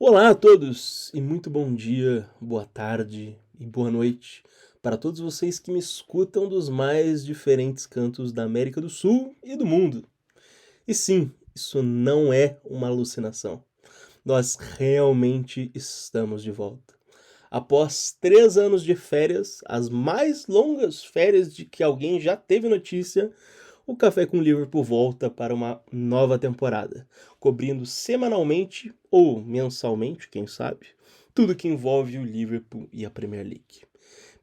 Olá a todos e muito bom dia, boa tarde e boa noite para todos vocês que me escutam dos mais diferentes cantos da América do Sul e do mundo. E sim, isso não é uma alucinação. Nós realmente estamos de volta. Após 3 anos de férias, as mais longas férias de que alguém já teve notícia, o Café com Liverpool volta para uma nova temporada, cobrindo semanalmente ou mensalmente, quem sabe, tudo que envolve o Liverpool e a Premier League.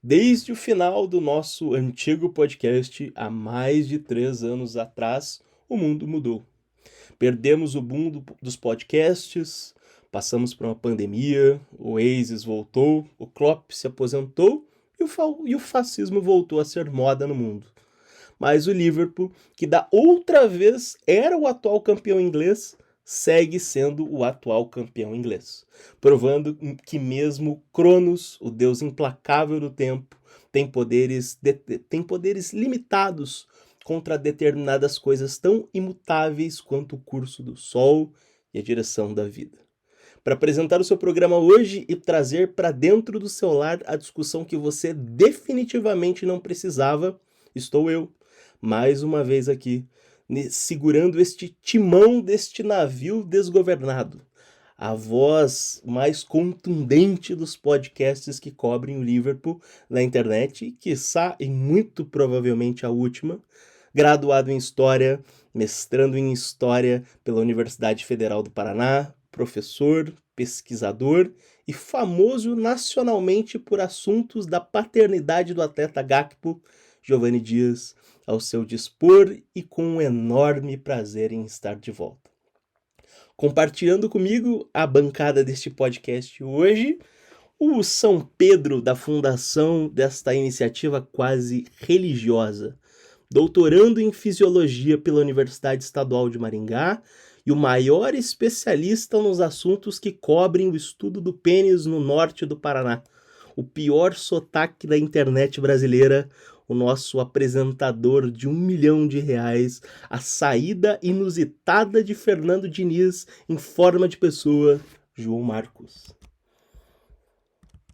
Desde o final do nosso antigo podcast, há mais de 3 anos atrás, o mundo mudou. Perdemos o boom dos podcasts, passamos por uma pandemia, o Oasis voltou, o Klopp se aposentou e o fascismo voltou a ser moda no mundo. Mas o Liverpool, que da outra vez era o atual campeão inglês, segue sendo o atual campeão inglês, provando que mesmo Cronos, o deus implacável do tempo, tem poderes limitados contra determinadas coisas tão imutáveis quanto o curso do sol e a direção da vida. Para apresentar o seu programa hoje e trazer para dentro do seu lar a discussão que você definitivamente não precisava, estou eu, mais uma vez aqui, segurando este timão deste navio desgovernado. A voz mais contundente dos podcasts que cobrem o Liverpool na internet, e quiçá e muito provavelmente a última, graduado em História, mestrando em História pela Universidade Federal do Paraná, professor, pesquisador e famoso nacionalmente por assuntos da paternidade do atleta Gakpo, Giovanni Dias, ao seu dispor e com um enorme prazer em estar de volta. Compartilhando comigo a bancada deste podcast hoje, o São Pedro da fundação desta iniciativa quase religiosa, doutorando em Fisiologia pela Universidade Estadual de Maringá e o maior especialista nos assuntos que cobrem o estudo do pênis no norte do Paraná, o pior sotaque da internet brasileira, o nosso apresentador de R$ 1 milhão, a saída inusitada de Fernando Diniz em forma de pessoa, João Marcos.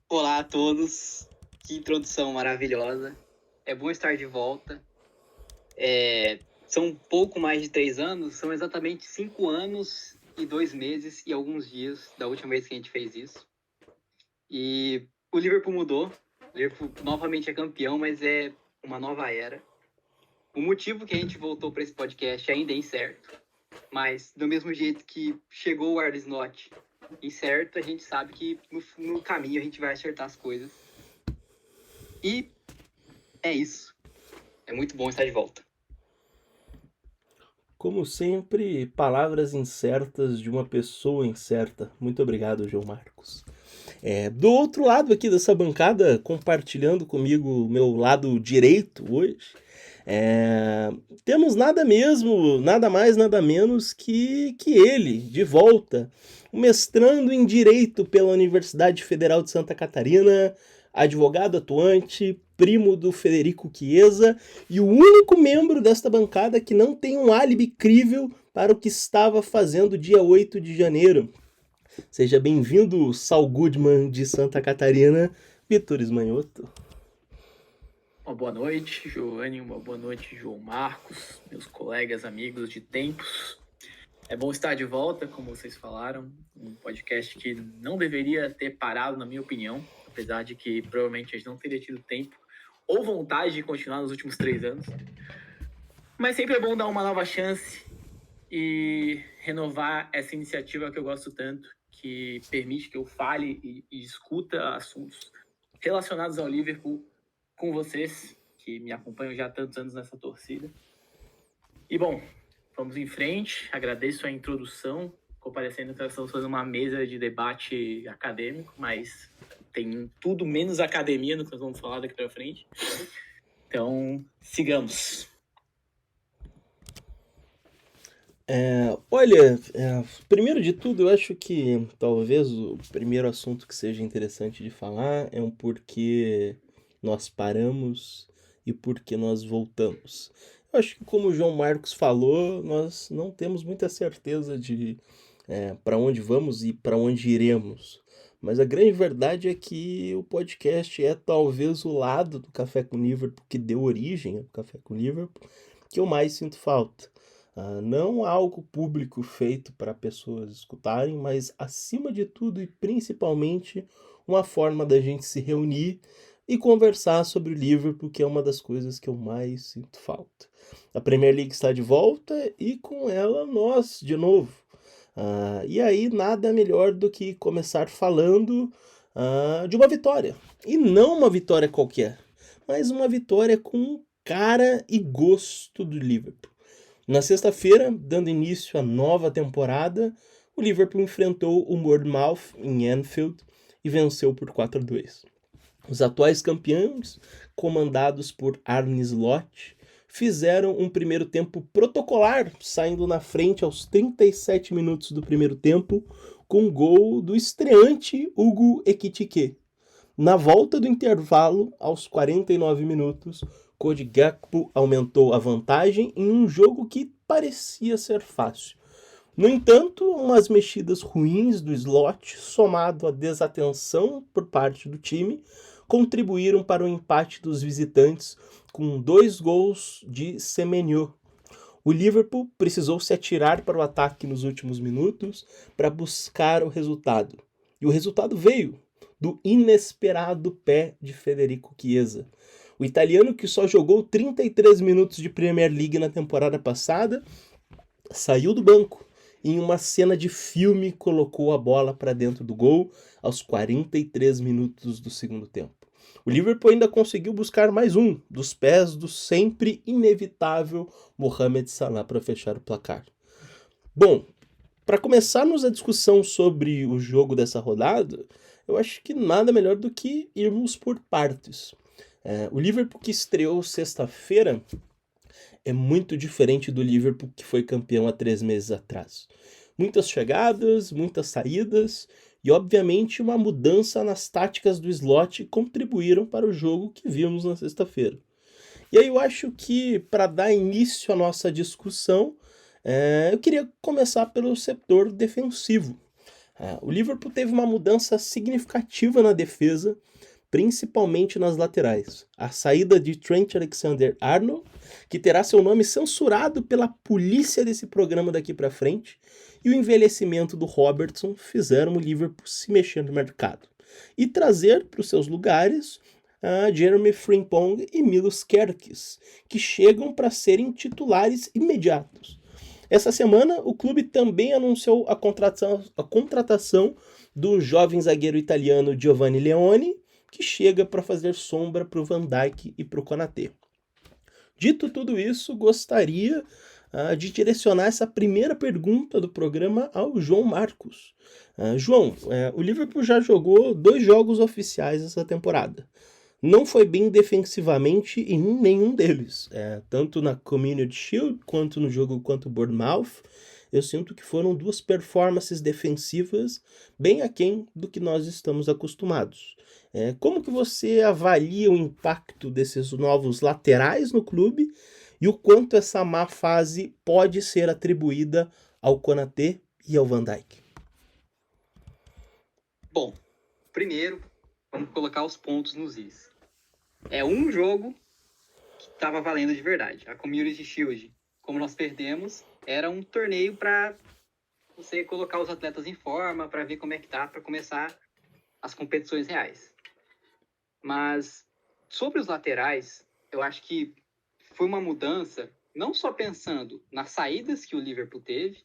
Olá a todos, que introdução maravilhosa, é bom estar de volta. São pouco mais de 3 anos, são exatamente 5 anos e 2 meses e alguns dias da última vez que a gente fez isso. E o Liverpool mudou, o Liverpool novamente é campeão, mas é uma nova era. O motivo que a gente voltou para esse podcast ainda é incerto, mas do mesmo jeito que chegou o Arne Slot incerto, a gente sabe que no caminho a gente vai acertar as coisas. E é isso. É muito bom estar de volta. Como sempre, palavras incertas de uma pessoa incerta. Muito obrigado, João Marcos. Do outro lado aqui dessa bancada, compartilhando comigo o meu lado direito hoje, temos nada mais, nada menos que ele, de volta, mestrando em Direito pela Universidade Federal de Santa Catarina, advogado atuante, primo do Federico Chiesa e o único membro desta bancada que não tem um álibi crível para o que estava fazendo dia 8 de janeiro. Seja bem-vindo, Saul Goodman de Santa Catarina, Vitor Ismanhoto. Uma boa noite, Giovanni, uma boa noite, João Marcos, meus colegas, amigos de tempos. É bom estar de volta, como vocês falaram, um podcast que não deveria ter parado, na minha opinião, apesar de que provavelmente a gente não teria tido tempo ou vontade de continuar nos últimos 3 anos. Mas sempre é bom dar uma nova chance e renovar essa iniciativa que eu gosto tanto, que permite que eu fale e discuta assuntos relacionados ao Liverpool com vocês, que me acompanham já há tantos anos nessa torcida. E, bom, vamos em frente. Agradeço a introdução, comparecendo que nós estamos fazendo uma mesa de debate acadêmico, mas tem tudo menos academia no que nós vamos falar daqui para frente. Então, sigamos. Primeiro de tudo, eu acho que talvez o primeiro assunto que seja interessante de falar é um porquê nós paramos e porquê nós voltamos. Eu acho que, como o João Marcos falou, nós não temos muita certeza de para onde vamos e para onde iremos. Mas a grande verdade é que o podcast é talvez o lado do Café com Liverpool que deu origem ao Café com Liverpool que eu mais sinto falta. Não algo público feito para pessoas escutarem, mas acima de tudo e principalmente uma forma da gente se reunir e conversar sobre o Liverpool, que é uma das coisas que eu mais sinto falta. A Premier League está de volta e com ela nós de novo. E aí nada melhor do que começar falando de uma vitória. E não uma vitória qualquer, mas uma vitória com cara e gosto do Liverpool. Na sexta-feira, dando início à nova temporada, o Liverpool enfrentou o Bournemouth em Anfield e venceu por 4-2. Os atuais campeões, comandados por Arne Slot, fizeram um primeiro tempo protocolar, saindo na frente aos 37 minutos do primeiro tempo, com um gol do estreante Hugo Ekitike. Na volta do intervalo, aos 49 minutos, Cody Gakpo aumentou a vantagem em um jogo que parecia ser fácil. No entanto, umas mexidas ruins do Slot, somado à desatenção por parte do time, contribuíram para o empate dos visitantes com 2 gols de Semenyo. O Liverpool precisou se atirar para o ataque nos últimos minutos para buscar o resultado. E o resultado veio do inesperado pé de Federico Chiesa. O italiano, que só jogou 33 minutos de Premier League na temporada passada, saiu do banco e em uma cena de filme colocou a bola para dentro do gol aos 43 minutos do segundo tempo. O Liverpool ainda conseguiu buscar mais um dos pés do sempre inevitável Mohamed Salah para fechar o placar. Bom, para começarmos a discussão sobre o jogo dessa rodada, eu acho que nada melhor do que irmos por partes. O Liverpool que estreou sexta-feira é muito diferente do Liverpool que foi campeão há 3 meses atrás. Muitas chegadas, muitas saídas e, obviamente, uma mudança nas táticas do Slot contribuíram para o jogo que vimos na sexta-feira. E aí eu acho que, para dar início à nossa discussão, eu queria começar pelo setor defensivo. O Liverpool teve uma mudança significativa na defesa, principalmente nas laterais. A saída de Trent Alexander-Arnold, que terá seu nome censurado pela polícia desse programa daqui para frente, e o envelhecimento do Robertson fizeram o Liverpool se mexer no mercado e trazer para os seus lugares Jeremy Frimpong e Milos Kerkez, que chegam para serem titulares imediatos. Essa semana, o clube também anunciou a contratação do jovem zagueiro italiano Giovanni Leone, que chega para fazer sombra para o Van Dijk e para o Konaté. Dito tudo isso, gostaria de direcionar essa primeira pergunta do programa ao João Marcos. João, o Liverpool já jogou 2 jogos oficiais essa temporada. Não foi bem defensivamente em nenhum deles. Tanto na Community Shield quanto no jogo contra o Bournemouth, eu sinto que foram 2 performances defensivas bem aquém do que nós estamos acostumados. Como que você avalia o impacto desses novos laterais no clube e o quanto essa má fase pode ser atribuída ao Konaté e ao Van Dijk? Bom, primeiro, vamos colocar os pontos nos is. É um jogo que estava valendo de verdade. A Community Shield, como nós perdemos, era um torneio para você colocar os atletas em forma, para ver como é que tá, para começar as competições reais. Mas sobre os laterais, eu acho que foi uma mudança, não só pensando nas saídas que o Liverpool teve,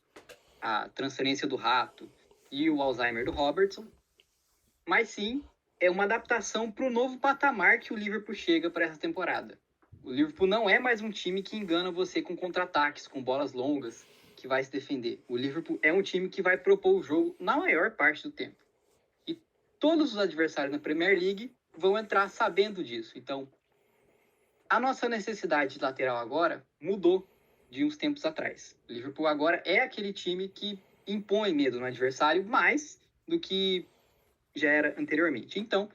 a transferência do Rato e o Alzheimer do Robertson, mas sim é uma adaptação para o novo patamar que o Liverpool chega para essa temporada. O Liverpool não é mais um time que engana você com contra-ataques, com bolas longas, que vai se defender. O Liverpool é um time que vai propor o jogo na maior parte do tempo. E todos os adversários na Premier League vão entrar sabendo disso. Então, a nossa necessidade de lateral agora mudou de uns tempos atrás. O Liverpool agora é aquele time que impõe medo no adversário mais do que já era anteriormente. Então,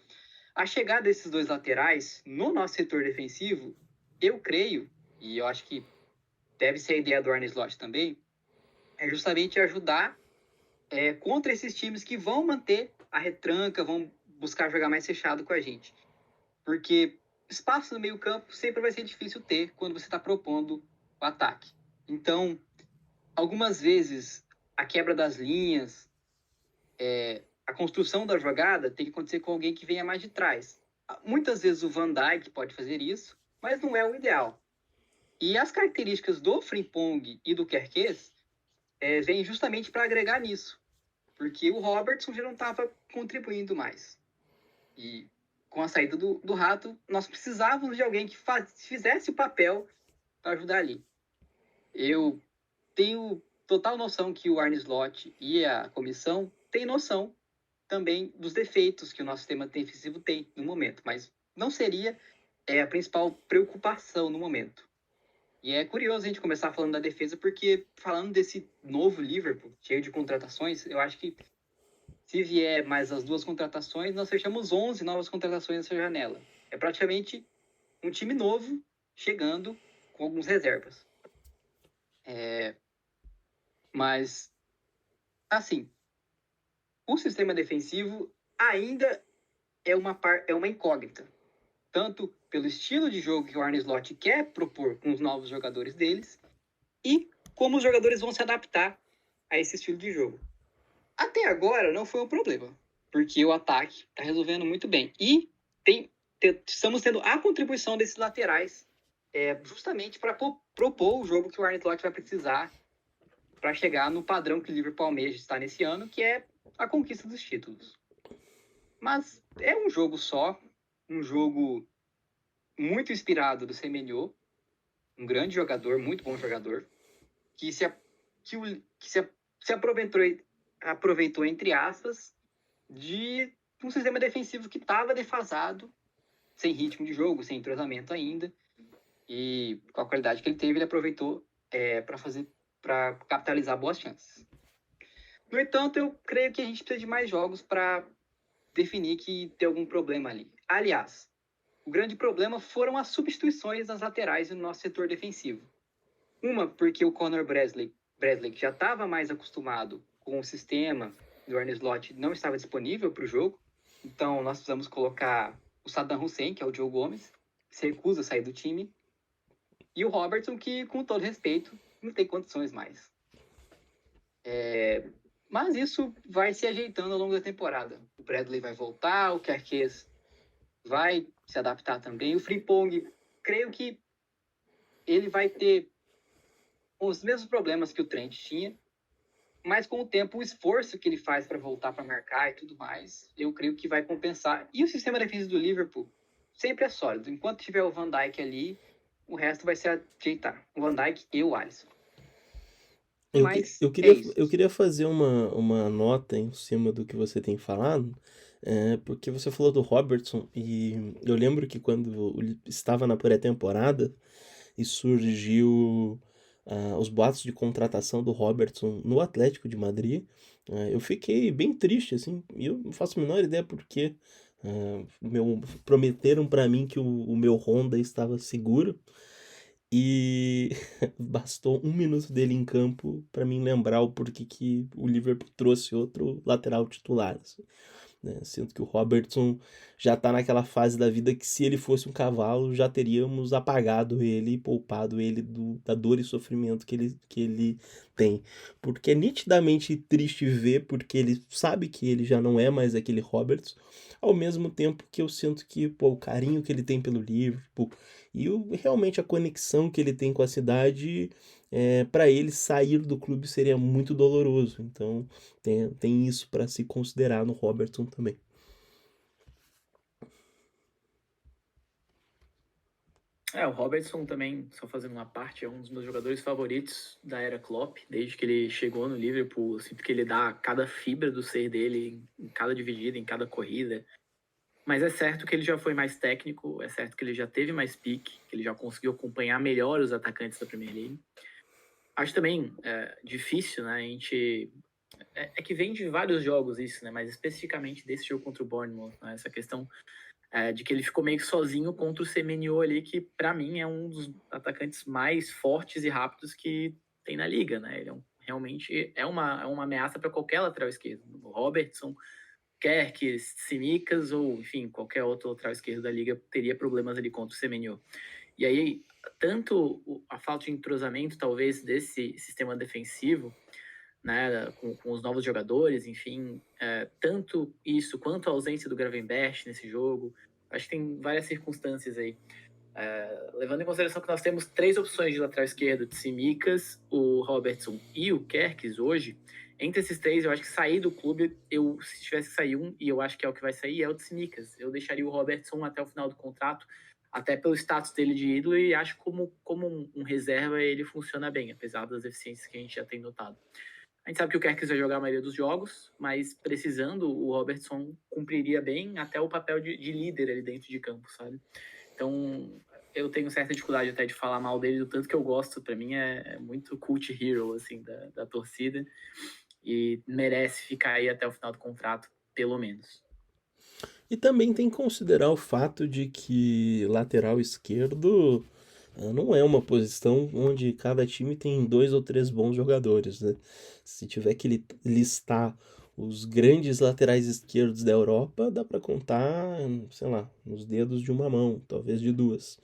a chegada desses 2 laterais no nosso setor defensivo, eu creio, e eu acho que deve ser a ideia do Arne Slot também, é justamente ajudar contra esses times que vão manter a retranca, vão buscar jogar mais fechado com a gente. Porque espaço no meio campo sempre vai ser difícil ter quando você está propondo o ataque. Então, algumas vezes, a quebra das linhas, a construção da jogada tem que acontecer com alguém que venha mais de trás. Muitas vezes o Van Dijk pode fazer isso, mas não é o ideal. E as características do Frimpong e do Kerkez vêm justamente para agregar nisso. Porque o Robertson já não estava contribuindo mais. E com a saída do Rato, nós precisávamos de alguém que fizesse o papel para ajudar ali. Eu tenho total noção que o Arne Slot e a comissão têm noção também dos defeitos que o nosso sistema defensivo tem no momento, mas não seria a principal preocupação no momento. E é curioso a gente começar falando da defesa, porque falando desse novo Liverpool, cheio de contratações, eu acho que se vier mais as 2 contratações, nós fechamos 11 novas contratações nessa janela. É praticamente um time novo chegando com algumas reservas. Mas, assim, o sistema defensivo ainda é uma incógnita. Tanto pelo estilo de jogo que o Arne Slot quer propor com os novos jogadores deles e como os jogadores vão se adaptar a esse estilo de jogo. Até agora não foi um problema, porque o ataque está resolvendo muito bem. E estamos tendo a contribuição desses laterais justamente para propor o jogo que o Arne Slot vai precisar para chegar no padrão que o Liverpool almeja estar nesse ano, que é a conquista dos títulos. Mas é um jogo só, um jogo muito inspirado do Semenyo, um grande jogador, muito bom jogador, que se aproveitou, entre aspas, de um sistema defensivo que estava defasado, sem ritmo de jogo, sem entrosamento ainda, e com a qualidade que ele teve, ele aproveitou para capitalizar boas chances. No entanto, eu creio que a gente precisa de mais jogos para definir que tem algum problema ali. Aliás, o grande problema foram as substituições nas laterais no nosso setor defensivo. Uma, porque o Conor Bradley, que já estava mais acostumado com o sistema do Arne Slot, não estava disponível para o jogo. Então, nós precisamos colocar o Saddam Hussein, que é o Diogo Gomes, que se recusa a sair do time. E o Robertson, que, com todo respeito, não tem condições mais. Mas isso vai se ajeitando ao longo da temporada. O Bradley vai voltar, o Kerkez vai se adaptar também. O Frimpong, creio que ele vai ter os mesmos problemas que o Trent tinha, mas com o tempo, o esforço que ele faz para voltar para marcar e tudo mais, eu creio que vai compensar. E o sistema defensivo do Liverpool sempre é sólido. Enquanto tiver o Van Dijk ali, o resto vai se ajeitar. O Van Dijk e o Alisson. Mas Eu queria fazer uma nota em cima do que você tem falado, porque você falou do Robertson, e eu lembro que quando estava na pré-temporada e surgiu os boatos de contratação do Robertson no Atlético de Madrid, eu fiquei bem triste, assim, e eu não faço a menor ideia porque prometeram para mim que o meu Honda estava seguro, e bastou 1 minuto dele em campo para mim lembrar o porquê que o Liverpool trouxe outro lateral titular, assim, né? Sinto que o Robertson já tá naquela fase da vida que, se ele fosse um cavalo, já teríamos apagado ele e poupado ele da dor e sofrimento que ele tem. Porque é nitidamente triste ver, porque ele sabe que ele já não é mais aquele Robertson, ao mesmo tempo que eu sinto que, pô, o carinho que ele tem pelo Liverpool e realmente a conexão que ele tem com a cidade, para ele sair do clube seria muito doloroso. Então tem isso para se considerar no Robertson também. O Robertson também, só fazendo uma parte, é um dos meus jogadores favoritos da era Klopp, desde que ele chegou no Liverpool. Eu sinto que ele dá cada fibra do ser dele em cada dividida, em cada corrida. Mas é certo que ele já foi mais técnico, é certo que ele já teve mais pique, que ele já conseguiu acompanhar melhor os atacantes da Premier League. Acho também difícil, né? A gente... É que vem de vários jogos isso, né? Mas especificamente desse jogo contra o Bournemouth, né? Essa questão de que ele ficou meio que sozinho contra o Semenyo ali, que para mim é um dos atacantes mais fortes e rápidos que tem na liga, né? Ele é realmente é uma ameaça para qualquer lateral esquerdo. O Robertson, Kerkez, Tsimikas ou, enfim, qualquer outro lateral esquerdo da liga teria problemas ali contra o Semenyo. E aí, tanto a falta de entrosamento, talvez, desse sistema defensivo, né, com os novos jogadores, enfim, tanto isso quanto a ausência do Gravenberch nesse jogo, acho que tem várias circunstâncias aí. Levando em consideração que nós temos 3 opções de lateral esquerdo, o Tsimikas, o Robertson e o Kerkez hoje, entre esses 3, eu acho que sair do clube, se tivesse que sair um, e eu acho que é o que vai sair, é o Tsimikas. Eu deixaria o Robertson até o final do contrato, até pelo status dele de ídolo, e acho que como um reserva ele funciona bem, apesar das deficiências que a gente já tem notado. A gente sabe que o Kerkez vai jogar a maioria dos jogos, mas precisando, o Robertson cumpriria bem até o papel de líder ali dentro de campo, sabe? Então, eu tenho certa dificuldade até de falar mal dele, do tanto que eu gosto. Pra mim é muito cult hero, assim, da torcida. E merece ficar aí até o final do contrato, pelo menos. E também tem que considerar o fato de que lateral esquerdo não é uma posição onde cada time tem 2 ou 3 bons jogadores, né? Se tiver que listar os grandes laterais esquerdos da Europa, dá para contar, sei lá, nos dedos de uma mão, talvez de 2.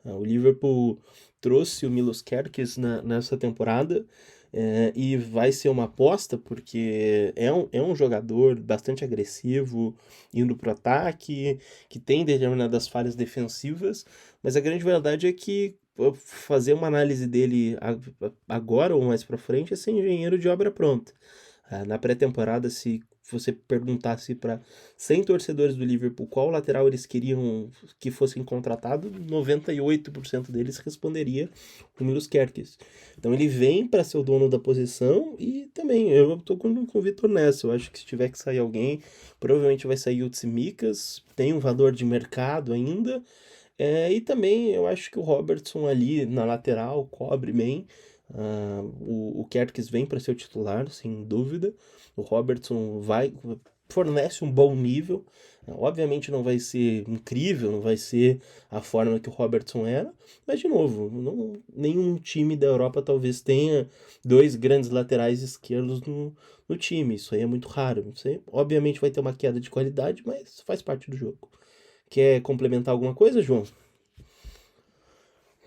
O Liverpool trouxe o Milos Kerkez nessa temporada, e vai ser uma aposta porque é um jogador bastante agressivo, indo pro ataque, que tem determinadas falhas defensivas, mas a grande verdade é que fazer uma análise dele agora ou mais pra frente é ser engenheiro de obra pronta. Na pré-temporada, se você perguntasse para 100 torcedores do Liverpool qual lateral eles queriam que fossem contratado, 98% deles responderia o Milos Kerkez. Então ele vem para ser o dono da posição e também eu tô com o Vitor nessa. Eu acho que se tiver que sair alguém, provavelmente vai sair o Tsimikas, tem um valor de mercado ainda. E também eu acho que o Robertson ali na lateral cobre bem. O Kerkez vem para ser o titular, sem dúvida. O Robertson fornece um bom nível. Obviamente não vai ser incrível, não vai ser a forma que o Robertson era, mas de novo, nenhum time da Europa talvez tenha 2 grandes laterais esquerdos no time. Isso aí é muito raro. Você, obviamente vai ter uma queda de qualidade, mas faz parte do jogo. Quer complementar alguma coisa, João?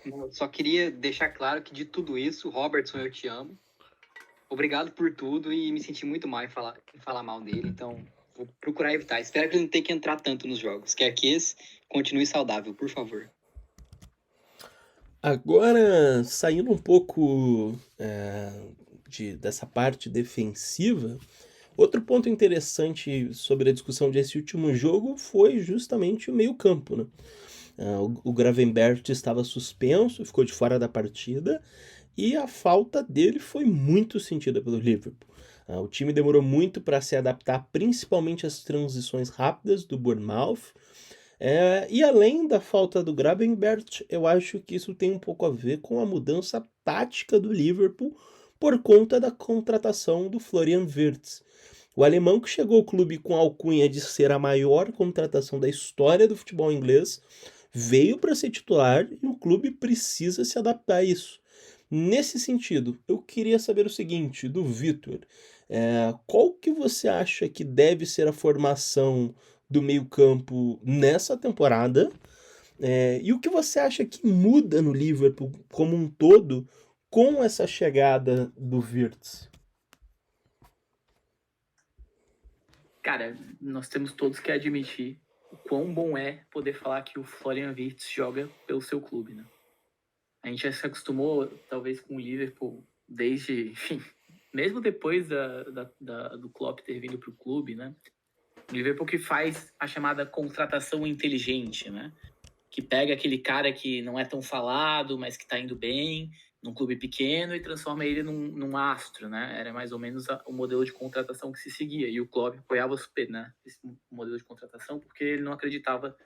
Eu só queria deixar claro que de tudo isso, Robertson, eu te amo. Obrigado por tudo e me senti muito mal em falar mal dele, então vou procurar evitar. Espero que ele não tenha que entrar tanto nos jogos. Quer que esse continue saudável, por favor. Agora, saindo um pouco dessa parte defensiva, outro ponto interessante sobre a discussão desse último jogo foi justamente o meio-campo, né? O Gravenberch estava suspenso, ficou de fora da partida, e a falta dele foi muito sentida pelo Liverpool. O time demorou muito para se adaptar, principalmente às transições rápidas do Bournemouth. E além da falta do Gravenberch, eu acho que isso tem um pouco a ver com a mudança tática do Liverpool por conta da contratação do Florian Wirtz. O alemão que chegou ao clube com a alcunha de ser a maior contratação da história do futebol inglês veio para ser titular e o clube precisa se adaptar a isso. Nesse sentido, eu queria saber o seguinte do Vitor. Qual que você acha que deve ser a formação do meio-campo nessa temporada? E o que você acha que muda no Liverpool como um todo com essa chegada do Wirtz? Cara, nós temos todos que admitir o quão bom é poder falar que o Florian Wirtz joga pelo seu clube, né? A gente já se acostumou, talvez, com o Liverpool desde, enfim, mesmo depois do Klopp ter vindo para o clube, né? O Liverpool que faz a chamada contratação inteligente, né? Que pega aquele cara que não é tão falado, mas que está indo bem, num clube pequeno e transforma ele num astro, né? Era mais ou menos o modelo de contratação que se seguia. E o Klopp apoiava super, né, esse modelo de contratação porque ele não acreditava,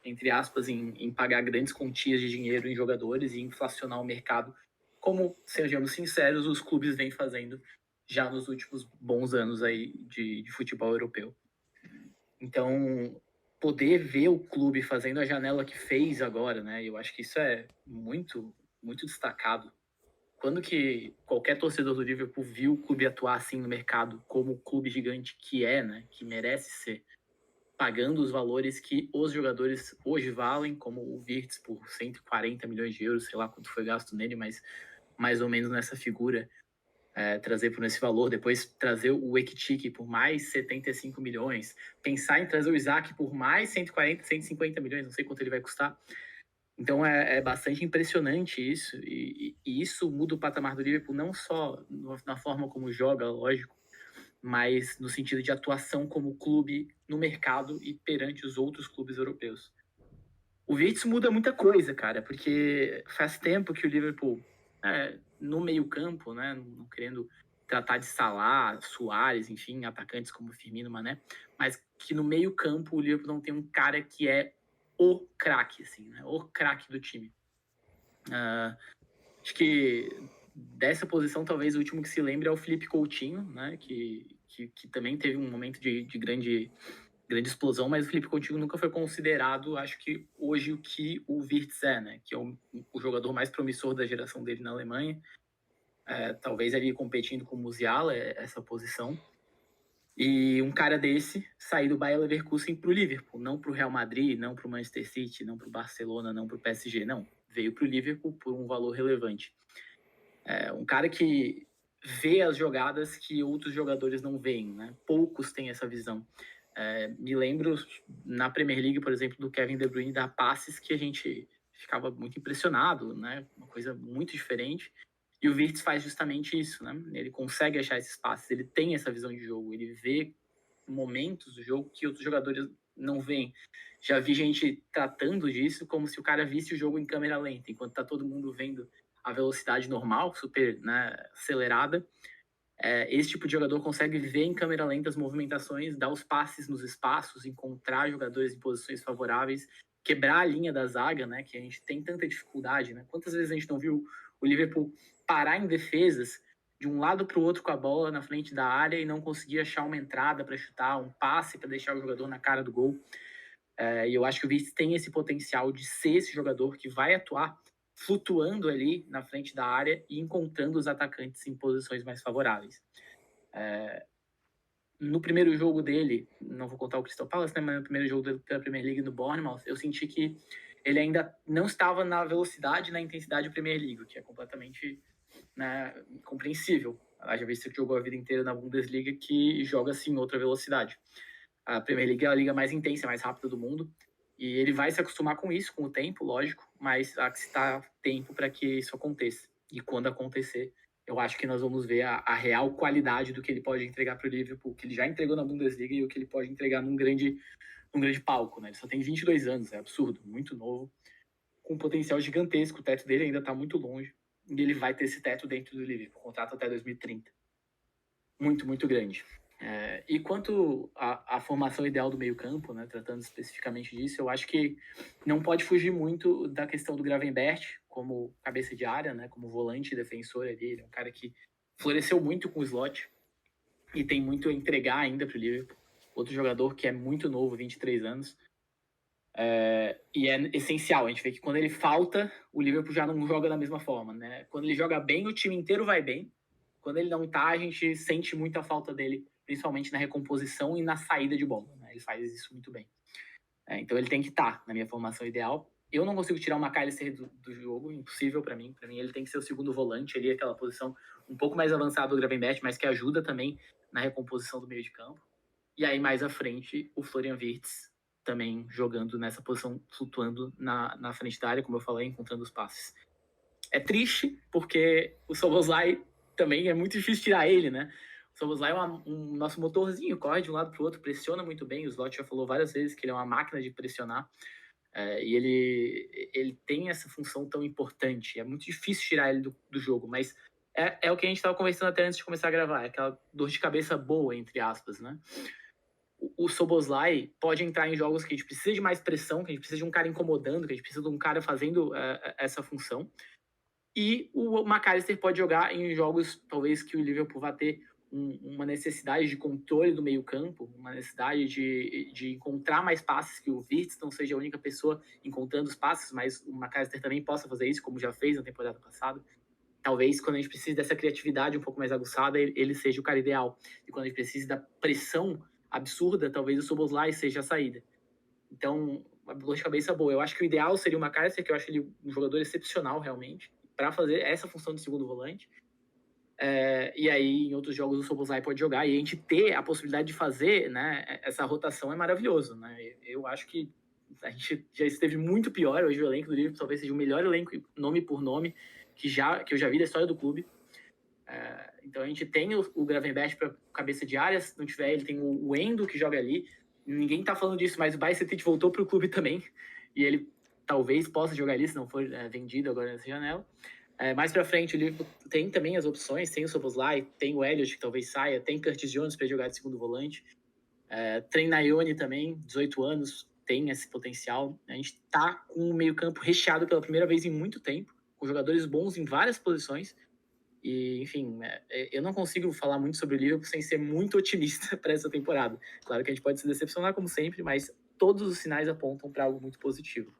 entre aspas, em pagar grandes quantias de dinheiro em jogadores e inflacionar o mercado, como, sejamos sinceros, os clubes vêm fazendo já nos últimos bons anos aí de futebol europeu. Então, poder ver o clube fazendo a janela que fez agora, né? Eu acho que isso é muito, muito destacado quando que qualquer torcedor do Liverpool viu o clube atuar assim no mercado, como o clube gigante que é, né? Que merece ser, pagando os valores que os jogadores hoje valem, como o Wirtz por 140 milhões de euros, sei lá quanto foi gasto nele, mas mais ou menos nessa figura, trazer por esse valor, depois trazer o Ekitike por mais 75 milhões, pensar em trazer o Isaac por mais 140, 150 milhões, não sei quanto ele vai custar. Então é bastante impressionante isso, e isso muda o patamar do Liverpool não só na forma como joga, lógico, mas no sentido de atuação como clube no mercado e perante os outros clubes europeus. O Wirtz muda muita coisa, cara, porque faz tempo que o Liverpool, no meio-campo, né, não querendo tratar de Salah, Suárez, enfim, atacantes como Firmino, Mané, mas que no meio-campo o Liverpool não tem um cara que é o craque, assim, né, o craque do time. Acho que dessa posição, talvez o último que se lembre é o Felipe Coutinho, né, que também teve um momento de grande explosão, mas o Felipe Coutinho nunca foi considerado, acho que hoje, o que o Wirtz é, né? Que é o jogador mais promissor da geração dele na Alemanha. Talvez ali competindo com o Musiala, essa posição. E um cara desse sair do Bayer Leverkusen para o Liverpool, não para o Real Madrid, não para o Manchester City, não para o Barcelona, não para o PSG, não. Veio para o Liverpool por um valor relevante. Um cara que vê as jogadas que outros jogadores não veem, né? Poucos têm essa visão. Me lembro na Premier League, por exemplo, do Kevin De Bruyne dar passes que a gente ficava muito impressionado, né? Uma coisa muito diferente. E o Wirtz faz justamente isso, né? Ele consegue achar esses passes, ele tem essa visão de jogo, ele vê momentos do jogo que outros jogadores não veem. Já vi gente tratando disso como se o cara visse o jogo em câmera lenta, enquanto tá todo mundo vendo a velocidade normal, super, né, acelerada. Esse tipo de jogador consegue ver em câmera lenta as movimentações, dar os passes nos espaços, encontrar jogadores em posições favoráveis, quebrar a linha da zaga, né, que a gente tem tanta dificuldade, né? Quantas vezes a gente não viu o Liverpool parar em defesas de um lado para o outro com a bola na frente da área e não conseguir achar uma entrada para chutar, um passe para deixar o jogador na cara do gol. E eu acho que o Wirtz tem esse potencial de ser esse jogador que vai atuar flutuando ali na frente da área e encontrando os atacantes em posições mais favoráveis. No primeiro jogo dele, não vou contar o Crystal Palace, né, mas no primeiro jogo da Premier League no Bournemouth, eu senti que ele ainda não estava na velocidade e na intensidade da Premier League, que é completamente, né, compreensível. Já visto que jogou a vida inteira na Bundesliga, que joga assim outra velocidade. A Premier League é a liga mais intensa, mais rápida do mundo, e ele vai se acostumar com isso, com o tempo, lógico, mas há que se dar tempo para que isso aconteça. E quando acontecer, eu acho que nós vamos ver a real qualidade do que ele pode entregar para o Liverpool, que ele já entregou na Bundesliga e o que ele pode entregar num grande palco, né? Ele só tem 22 anos, é absurdo, muito novo, com um potencial gigantesco, o teto dele ainda está muito longe, e ele vai ter esse teto dentro do Liverpool, contrato até 2030. Muito, muito grande. E quanto à formação ideal do meio-campo, né, tratando especificamente disso, eu acho que não pode fugir muito da questão do Gravenberch como cabeça de área, né, como volante defensor ali. Ele é um cara que floresceu muito com o slot e tem muito a entregar ainda para o Liverpool. Outro jogador que é muito novo, 23 anos, e é essencial. A gente vê que quando ele falta, o Liverpool já não joga da mesma forma, né? Quando ele joga bem, o time inteiro vai bem. Quando ele não tá, a gente sente muito a falta dele, principalmente na recomposição e na saída de bola, né? Ele faz isso muito bem. Então ele tem que estar na minha formação ideal. Eu não consigo tirar o McAllister do jogo, impossível para mim. Para mim ele tem que ser o segundo volante ali, aquela posição um pouco mais avançada do Gravenberch, mas que ajuda também na recomposição do meio de campo. E aí mais à frente, o Florian Wirtz também jogando nessa posição, flutuando na frente da área, como eu falei, encontrando os passes. É triste, porque o Szoboszlai também é muito difícil tirar ele, né? O Szoboszlai é um nosso motorzinho, corre de um lado para o outro, pressiona muito bem. O Slot já falou várias vezes que ele é uma máquina de pressionar. E ele tem essa função tão importante. É muito difícil tirar ele do jogo, mas é o que a gente estava conversando até antes de começar a gravar. É aquela dor de cabeça boa, entre aspas, né? O Szoboszlai pode entrar em jogos que a gente precisa de mais pressão, que a gente precisa de um cara incomodando, que a gente precisa de um cara fazendo essa função. E o McAllister pode jogar em jogos, talvez, que o Liverpool vá ter uma necessidade de controle do meio-campo, uma necessidade de encontrar mais passes, que o Wirtz não seja a única pessoa encontrando os passes, mas o McAllister também possa fazer isso, como já fez na temporada passada. talvez quando a gente precisa dessa criatividade um pouco mais aguçada, ele seja o cara ideal. E quando a gente precisa da pressão absurda, talvez o Szoboszlai seja a saída. Então, uma dor de cabeça boa. Eu acho que o ideal seria o McAllister, que eu acho ele um jogador excepcional, realmente, para fazer essa função de segundo volante. E aí, em outros jogos, o Szoboszlai pode jogar. E a gente ter a possibilidade de fazer, né, essa rotação é maravilhoso. Né? Eu acho que a gente já esteve muito pior. Hoje o elenco do Liverpool talvez seja o melhor elenco, nome por nome, que eu já vi da história do clube. Então a gente tem o Gravenberch para cabeça de área, se não tiver ele tem o Endo que joga ali. Ninguém tá falando disso, mas o Bajcetic voltou pro clube também, e ele talvez possa jogar ali se não for vendido agora nessa janela. Mais pra frente o Liverpool tem também as opções, tem o Szoboszlai, tem o Elliott que talvez saia, tem Curtis Jones para jogar de segundo volante, tem Nayone também, 18 anos, tem esse potencial. A gente tá com o meio campo recheado pela primeira vez em muito tempo, com jogadores bons em várias posições. E, enfim, eu não consigo falar muito sobre o Liverpool sem ser muito otimista para essa temporada. Claro que a gente pode se decepcionar, como sempre, mas todos os sinais apontam para algo muito positivo.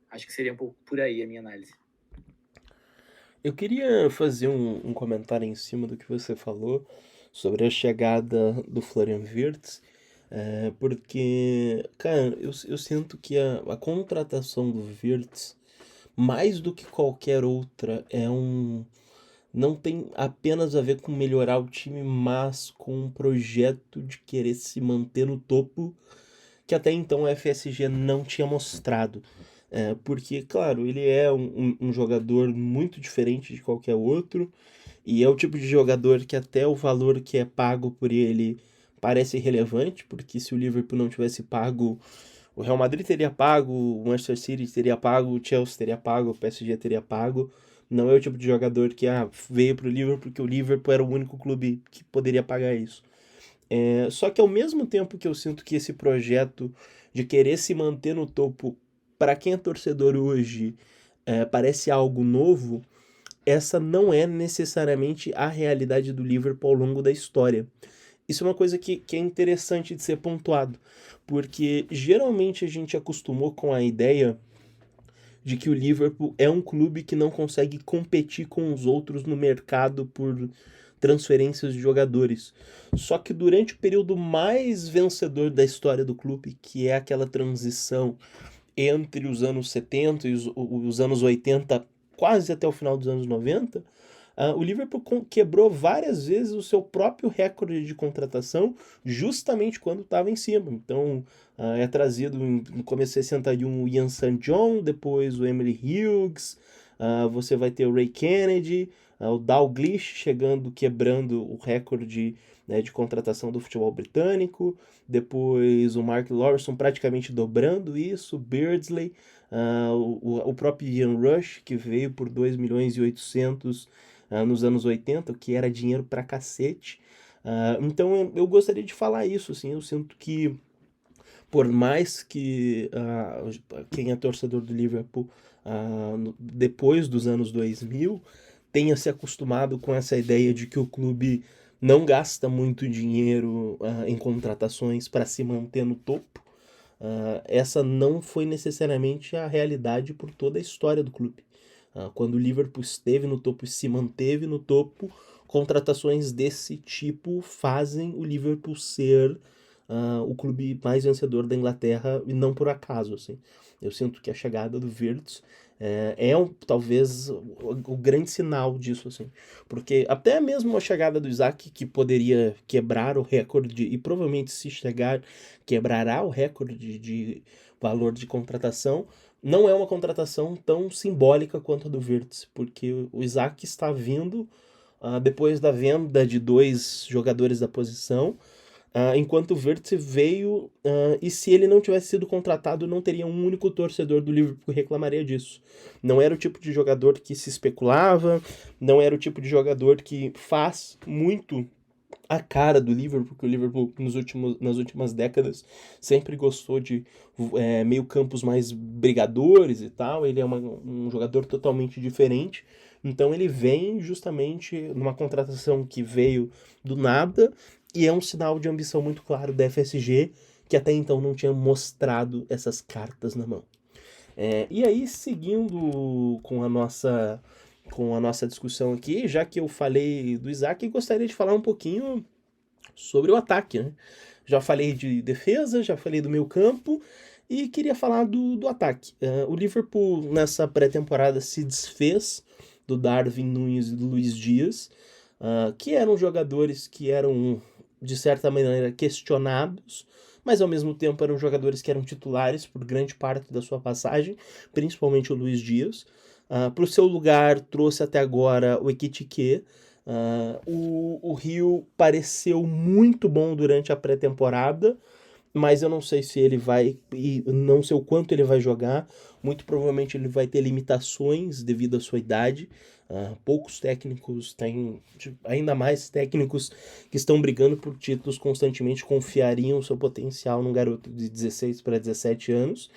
Acho que seria um pouco por aí a minha análise. Eu queria fazer um comentário em cima do que você falou sobre a chegada do Florian Wirtz, porque, cara, eu sinto que a contratação do Wirtz, mais do que qualquer outra, não tem apenas a ver com melhorar o time, mas com um projeto de querer se manter no topo que até então o FSG não tinha mostrado. Porque, claro, ele é um jogador muito diferente de qualquer outro, e é o tipo de jogador que até o valor que é pago por ele parece irrelevante, porque se o Liverpool não tivesse pago, o Real Madrid teria pago, o Manchester City teria pago, o Chelsea teria pago, o PSG teria pago. Não é o tipo de jogador que veio pro Liverpool porque o Liverpool era o único clube que poderia pagar isso. Só que ao mesmo tempo que eu sinto que esse projeto de querer se manter no topo, para quem é torcedor hoje, parece algo novo, essa não é necessariamente a realidade do Liverpool ao longo da história. Isso é uma coisa que é interessante de ser pontuado, porque geralmente a gente acostumou com a ideia de que o Liverpool é um clube que não consegue competir com os outros no mercado por transferências de jogadores. Só que durante o período mais vencedor da história do clube, que é aquela transição entre os anos 70 e os anos 80, quase até o final dos anos 90, o Liverpool quebrou várias vezes o seu próprio recorde de contratação, justamente quando estava em cima. Então, é trazido no começo de 61 o Ian St. John, depois o Emily Hughes, você vai ter o Ray Kennedy, o Dalglish chegando, quebrando o recorde, né, de contratação do futebol britânico, depois o Mark Lawson praticamente dobrando isso, Beardsley, o próprio Ian Rush, que veio por 2 milhões e 800 nos anos 80, o que era dinheiro pra cacete. Então eu gostaria de falar isso, assim, eu sinto que por mais que quem é torcedor do Liverpool depois dos anos 2000 tenha se acostumado com essa ideia de que o clube não gasta muito dinheiro em contratações para se manter no topo, essa não foi necessariamente a realidade por toda a história do clube. Quando o Liverpool esteve no topo e se manteve no topo, contratações desse tipo fazem o Liverpool ser o clube mais vencedor da Inglaterra, e não por acaso, assim. Eu sinto que a chegada do Wirtz talvez o grande sinal disso, assim. Porque até mesmo a chegada do Isaac, que poderia quebrar o recorde, e provavelmente se chegar, quebrará o recorde de valor de contratação, não é uma contratação tão simbólica quanto a do Wirtz, porque o Isaac está vindo depois da venda de 2 jogadores da posição, enquanto o Wirtz veio, e se ele não tivesse sido contratado, não teria um único torcedor do Liverpool que reclamaria disso. Não era o tipo de jogador que se especulava, não era o tipo de jogador que faz muito a cara do Liverpool, porque o Liverpool nas últimas décadas sempre gostou de meio campos mais brigadores e tal. Ele é um jogador totalmente diferente, então ele vem justamente numa contratação que veio do nada, e é um sinal de ambição muito claro da FSG, que até então não tinha mostrado essas cartas na mão. E aí, seguindo com a nossa com a nossa discussão aqui, já que eu falei do Isaac, gostaria de falar um pouquinho sobre o ataque, né? Já falei de defesa, já falei do meio campo e queria falar do ataque. O Liverpool nessa pré-temporada se desfez do Darwin Núñez e do Luís Dias, que eram jogadores que eram, de certa maneira, questionados, mas ao mesmo tempo eram jogadores que eram titulares por grande parte da sua passagem, principalmente o Luís Dias. Para o seu lugar, trouxe até agora o Ekitike. O Rio pareceu muito bom durante a pré-temporada, mas eu não sei se ele vai, e não sei o quanto ele vai jogar. Muito provavelmente ele vai ter limitações devido à sua idade. Poucos técnicos têm, ainda mais técnicos que estão brigando por títulos constantemente, confiariam o seu potencial num garoto de 16 para 17 anos.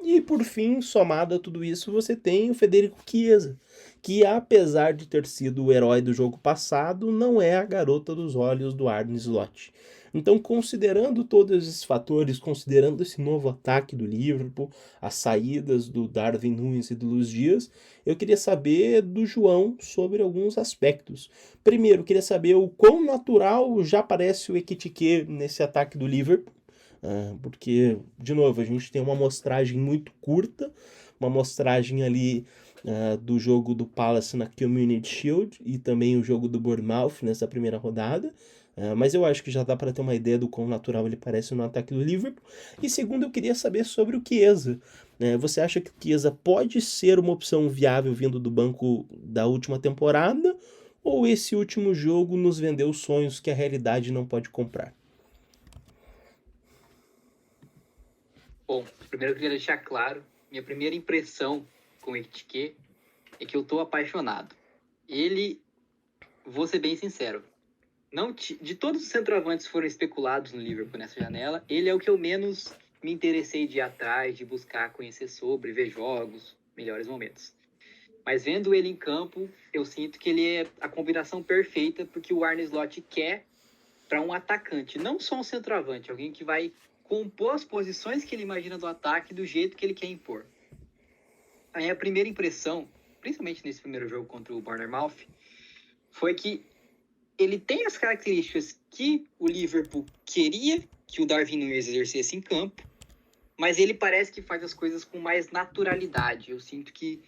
E por fim, somado a tudo isso, você tem o Federico Chiesa, que apesar de ter sido o herói do jogo passado, não é a garota dos olhos do Arne Slot. Então, considerando todos esses fatores, considerando esse novo ataque do Liverpool, as saídas do Darwin Núñez e do Luís Dias, eu queria saber do João sobre alguns aspectos. Primeiro, eu queria saber o quão natural já parece o Ekitike nesse ataque do Liverpool, porque, de novo, a gente tem uma amostragem muito curta, uma amostragem ali do jogo do Palace na Community Shield e também o jogo do Bournemouth nessa primeira rodada. Mas eu acho que já dá para ter uma ideia do quão natural ele parece no ataque do Liverpool. E segundo, eu queria saber sobre o Chiesa. Você acha que o Chiesa pode ser uma opção viável vindo do banco da última temporada? Ou esse último jogo nos vendeu sonhos que a realidade não pode comprar? Bom, primeiro eu queria deixar claro, minha primeira impressão com o Ekitike é que eu tô apaixonado. Ele, vou ser bem sincero, de todos os centroavantes que foram especulados no Liverpool nessa janela, ele é o que eu menos me interessei de ir atrás, de buscar conhecer sobre, ver jogos, melhores momentos. Mas vendo ele em campo, eu sinto que ele é a combinação perfeita porque o Arne Slot quer para um atacante, não só um centroavante, alguém que vai compor as posições que ele imagina do ataque do jeito que ele quer impor. A minha primeira impressão, principalmente nesse primeiro jogo contra o Bournemouth, foi que ele tem as características que o Liverpool queria que o Darwin Núñez exercesse em campo, mas ele parece que faz as coisas com mais naturalidade. Eu sinto que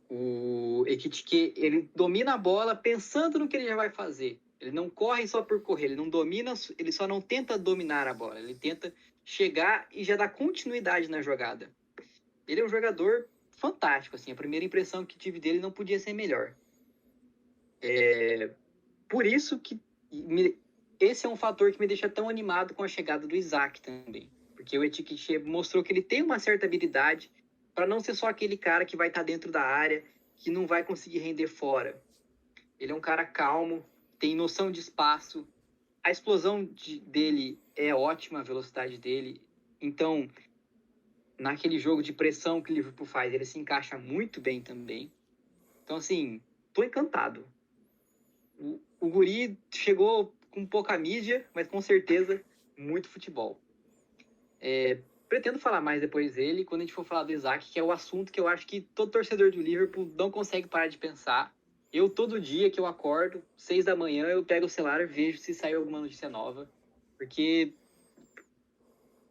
o Ekitike, ele domina a bola pensando no que ele já vai fazer. Ele não corre só por correr, ele não domina, ele só não tenta dominar a bola, ele tenta chegar e já dar continuidade na jogada. Ele é um jogador fantástico, assim, a primeira impressão que tive dele não podia ser melhor. Por isso que esse é um fator que me deixa tão animado com a chegada do Isaac também, porque o Ekitike mostrou que ele tem uma certa habilidade para não ser só aquele cara que vai estar dentro da área, que não vai conseguir render fora. Ele é um cara calmo, tem noção de espaço, a explosão dele é ótima, a velocidade dele. Então, naquele jogo de pressão que o Liverpool faz, ele se encaixa muito bem também. Então, assim, tô encantado. O guri chegou com pouca mídia, mas com certeza muito futebol. Pretendo falar mais depois dele, quando a gente for falar do Isaac, que é o assunto que eu acho que todo torcedor do Liverpool não consegue parar de pensar. Eu, todo dia que eu acordo, 6 da manhã, eu pego o celular e vejo se saiu alguma notícia nova. Porque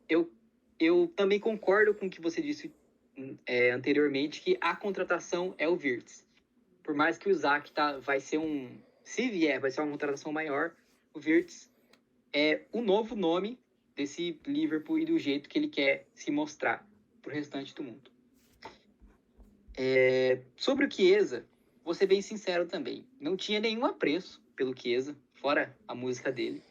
eu também concordo com o que você disse anteriormente, que a contratação é o Wirtz. Por mais que o Isaac vai ser vai ser uma contratação maior, o Wirtz é o novo nome desse Liverpool e do jeito que ele quer se mostrar pro restante do mundo. Sobre o Chiesa, vou ser bem sincero também. Não tinha nenhum apreço pelo Chiesa, fora a música dele.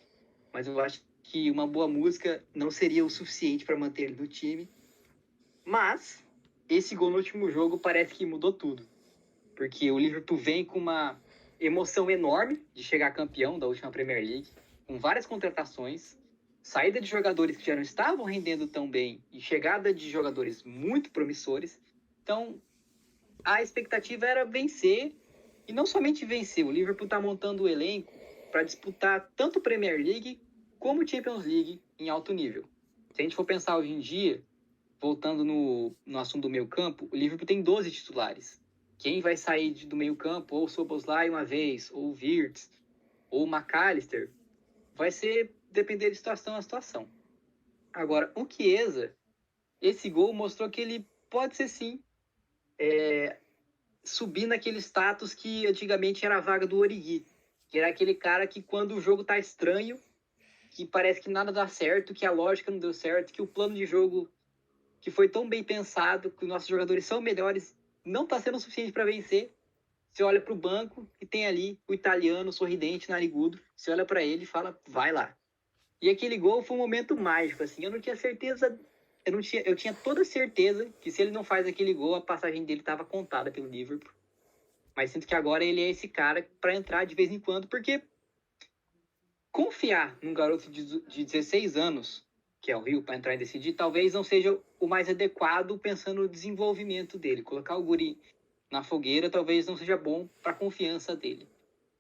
Mas eu acho que uma boa música não seria o suficiente para manter ele no time. Mas esse gol no último jogo parece que mudou tudo. Porque o Liverpool vem com uma emoção enorme de chegar campeão da última Premier League, com várias contratações, saída de jogadores que já não estavam rendendo tão bem e chegada de jogadores muito promissores. Então, a expectativa era vencer, e não somente vencer, o Liverpool está montando o elenco para disputar tanto Premier League como Champions League em alto nível. Se a gente for pensar hoje em dia, voltando no assunto do meio campo, o Liverpool tem 12 titulares. quem vai sair do meio campo, ou o Szoboszlai uma vez, ou o Wirtz, ou o McAllister, vai ser depender de situação a situação. Agora, o Chiesa, esse gol mostrou que ele pode ser sim subir naquele status que antigamente era a vaga do Origi, que era aquele cara que quando o jogo tá estranho, que parece que nada dá certo, que a lógica não deu certo, que o plano de jogo que foi tão bem pensado, que os nossos jogadores são melhores, não tá sendo o suficiente para vencer. Você olha pro banco e tem ali o italiano sorridente, narigudo, você olha para ele e fala, vai lá. E aquele gol foi um momento mágico, assim, eu não tinha certeza, eu tinha toda certeza que se ele não faz aquele gol, a passagem dele estava contada pelo Liverpool. Mas sinto que agora ele é esse cara para entrar de vez em quando, porque confiar num garoto de 16 anos, que é o Rio, para entrar e decidir, talvez não seja o mais adequado pensando no desenvolvimento dele. Colocar o guri na fogueira talvez não seja bom para a confiança dele.